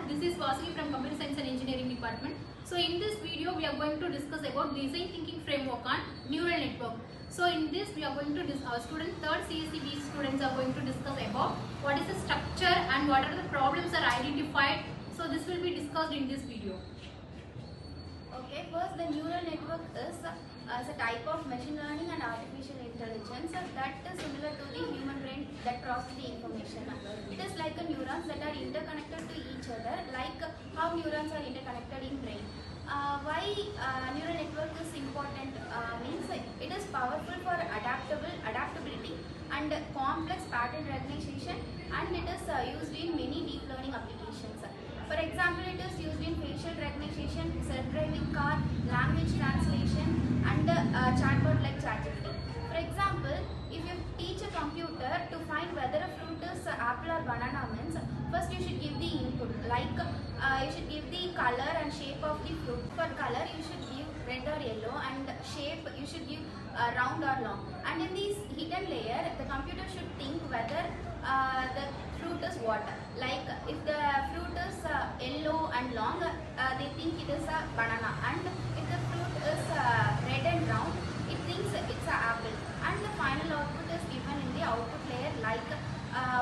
This is Vasuki from Computer Science and Engineering Department. So in this video we are going to discuss about design thinking framework on neural network. So in this we are going to our students, third CSE students are going to discuss about what is the structure and what are the problems are identified. So this will be discussed in this video. Okay, first the neural network is a type of machine learning and artificial intelligence that is similar to the human brain that processes the information. It is like neurons that are interconnected to each other, like how neurons are interconnected in brain. Why neural network is important means it is powerful for adaptability and complex pattern recognition, and it is used in many deep learning applications. For example, it is used in facial recognition, self-driving car, language translation, and chatbot like ChatGPT. For example, if you teach a computer to find whether a fruit is apple or banana means, first you should give the input, like you should give the color and shape of the fruit. For color, you should give red or yellow, and shape you should give round or long. And in this hidden layer, the computer should think whether the fruit is what. Like if the fruit is yellow and long, they think it is a banana, and if the fruit is red and round, it thinks it's an apple. And the final output is given in the output layer, like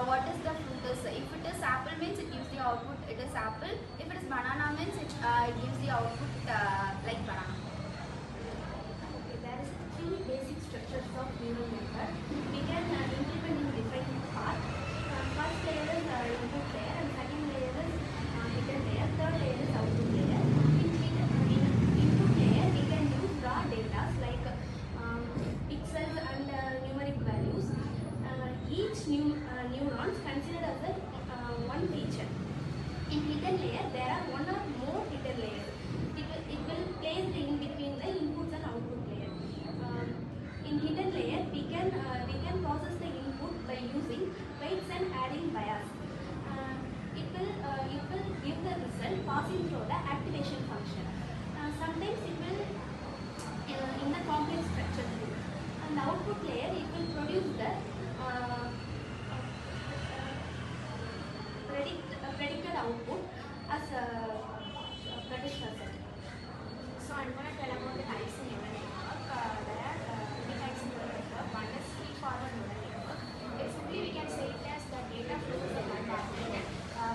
what is the fruit is. If it is apple means it gives the output it is apple. If it is banana means it gives the output like banana. Okay, there is three basic structures of neural network. We can implement in different parts. First layer is input layer, and second layer is hidden layer, third layer is output layer. In input layer, we can use raw data like pixels and numeric values. Each neuron is considered as one feature. In hidden layer, there are one or more hidden layers. It will place in between the inputs and output layer. In hidden layer, we can process the input by using weights and adding bias. It will give the result passing through the activation function. Sometimes it will in the complex structure too. And the output layer, it will produce the predicted output as Pratisha said. So I'm going to tell about the types in neural network. There are three types in neural network. One is feed-forward neural network. Basically, we can say it as the data flows that are transmitted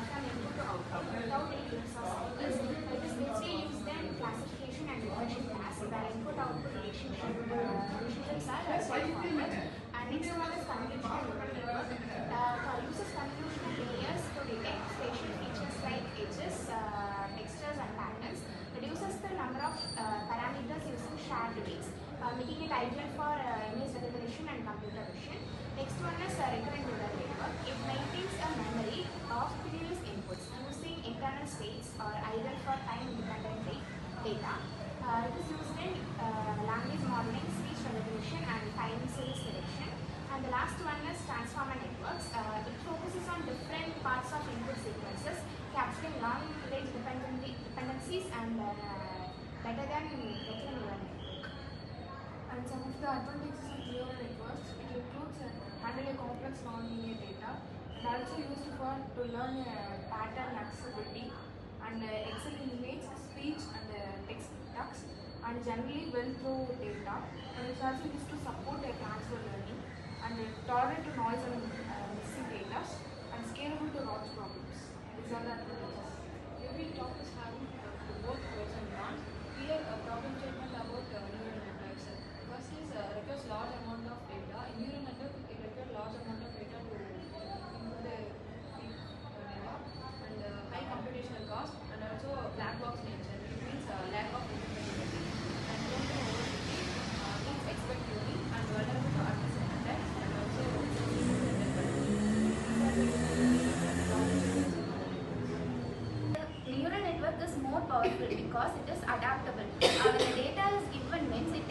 from input to output without any use of cycles. It is basically used in classification and recursion tasks where input-output relationships are straightforward. And next one is convolutional neural network. Uses convolutional layers to detect spatial features like edges, textures, and patterns. Reduces the number of parameters using shared weights, making it ideal for image recognition and computer vision. Next one is recurrent neural network. It maintains a memory of previous inputs using internal states or ideal for time-independent data. It is used in language modeling, speech recognition, and time series prediction. And the last one is transformer networks. It focuses on different parts of input sequences, capturing long-range dependencies and better than neural network. And some of the advantages of neural networks, it includes handling complex non-linear data, and also used to learn pattern accessibility and excel in image, speech, and text tasks, and generally well through data. And it's also used to support transfer learning and tolerant to noise and missing data, and scalable to large problems. These are the advantages. Every talk is having both pros and cons. Here, a problem statement about neural networks. First is requires large amount of data. In neural network, it requires large amount of data to input the deep network, and high computational cost, and also black box nature. It means lack of predictability and don't know needs expert tuning and vulnerable to adversary attacks, and also Neural network is more powerful because it is adaptable. When the data is given means it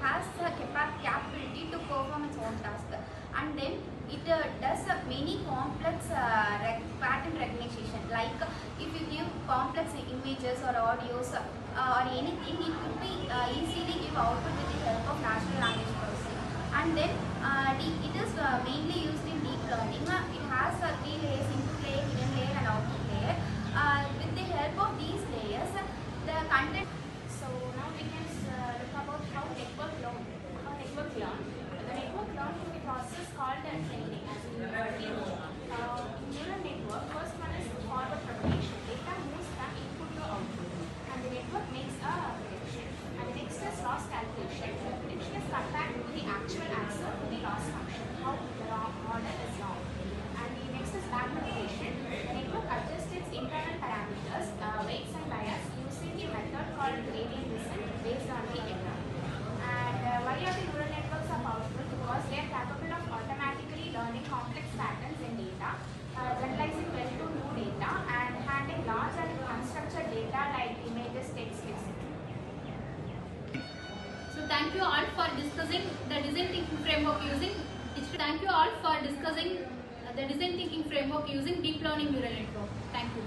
has the capability to perform its own task, and then it does many complex pattern recognition. Like if you give complex images or audios or anything, it could be easily give output with the help of natural language processing. And then it is mainly used in deep learning. It has three layers: input layer, hidden layer, and output layer. information. Data moves from input to output, and the network makes a prediction. And the next is loss calculation. The prediction is compared to the actual answer to the loss function, how the model is wrong. And the next is back propagation. The network adjusts its internal parameters, weights and bias, using the method called gradient descent based on the data. And why are the neural networks are powerful? Because they are capable of automatically learning complex patterns in data, generalizing well to new data, and handling large and unstructured data like images, text, etc. So thank you all for discussing the design thinking framework using deep learning neural network. Thank you.